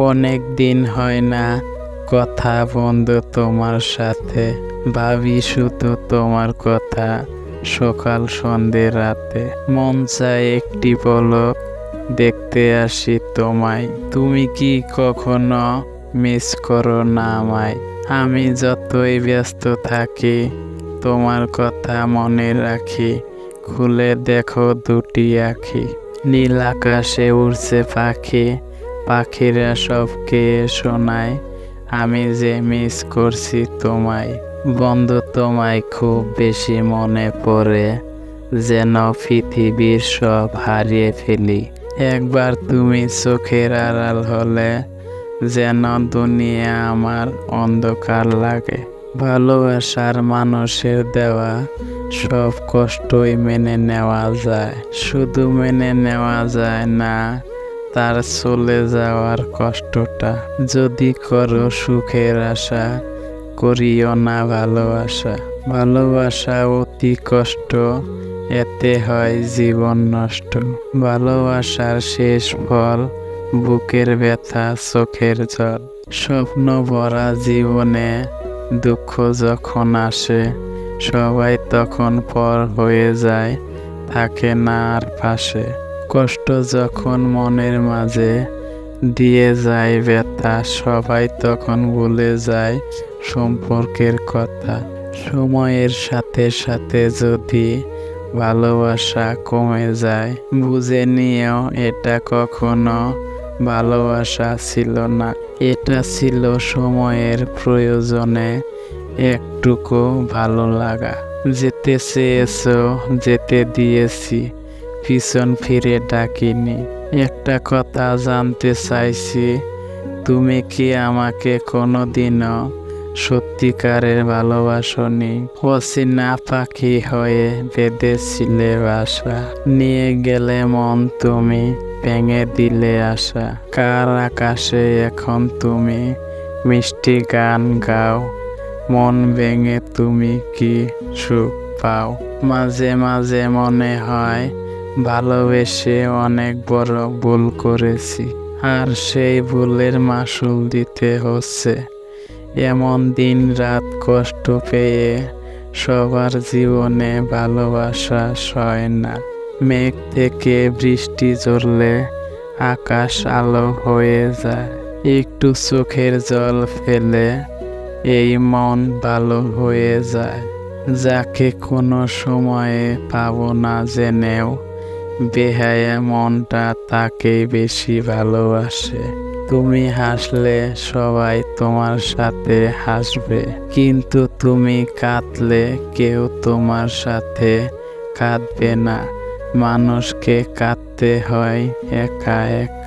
অনেক দিন হয় না কথা বন্ধু তোমার সাথে, ভাবি শুধু তোমার কথা সকাল সন্ধে রাতে। মন চায় একটি পলক দেখতে আসি তোমায়, তুমি কি কখনো মিস করো না আমায়? আমি যতই ব্যস্ত থাকি তোমার কথা মনে রাখি, খুলে দেখো দুটি আঁখি। নীল আকাশে উড়ছে পাখি, পাখিরা সবকে শোনায় আমি যে মিস করছি তোমায়। বন্ধু তোমায় খুব বেশি মনে পড়ে, যেন পৃথিবীর সব হারিয়ে ফেলি। একবার তুমি চোখের আড়াল হলে যেন দুনিয়া আমার অন্ধকার লাগে। ভালোবাসার মানুষের দেওয়া সব কষ্টই মেনে নেওয়া যায়, শুধু মেনে নেওয়া যায় না তার চলে যাওয়ার কষ্টটা। যদি করো সুখের আশা, করিও না ভালোবাসা। ভালোবাসা অতি কষ্ট, এতে হয় জীবন নষ্ট। ভালোবাসার শেষ ফল বুকের ব্যথা, চোখের জল। স্বপ্ন ভরা জীবনে দুঃখ যখন আসে, সবাই তখন পর হয়ে যায়, থাকে না আর পাশে। কষ্ট যখন মনের মাঝে দিয়ে যায় ব্যথা, সবাই তখন ভুলে যায় সম্পর্কের কথা। সময়ের সাথে সাথে যদি ভালোবাসা কমে যায়, বুঝে নিও এটা কখনো ভালোবাসা ছিল না, এটা ছিল সময়ের প্রয়োজনে একটুকু ভালো লাগা। যেতে চেয়েছো যেতে দিয়েছি, পিছন ফিরে ডাকিনি। একটা কথা জানতে চাইছি, তুমি কি আমাকে কোনোদিনও সত্যিকারের ভালোবাসনি? অচেনা পাখি হয়ে বেঁধেছিলে বাসা, নিয়ে গেলে মন তুমি, ভেঙে দিলে আশা। কার আকাশে এখন তুমি মিষ্টি গান গাও, মন ভেঙে তুমি কি সুখ পাও? মাঝে মাঝে মনে হয় ভালোবেসে অনেক বড় ভুল করেছি, আর সেই ভুলের মাসুল দিতে হচ্ছে। এমন দিন রাত কষ্ট পেয়ে সবার জীবনে ভালোবাসা সয় না। মেঘ থেকে বৃষ্টি ঝরলে আকাশ আলো হয়ে যায়, একটু চোখের জল ফেলে এই মন ভালো হয়ে যায়। যাকে কোনো সময়ে পাবো না জেনেও, বেহায়া মনটা তাকেই বেশি ভালোবাসে। তুমি হাসলে সবাই তোমার সাথে হাসবে, কিন্তু তুমি কাঁদলে কেউ তোমার সাথে কাঁদবে না। মানুষকে কাঁদতে হয় একা একা।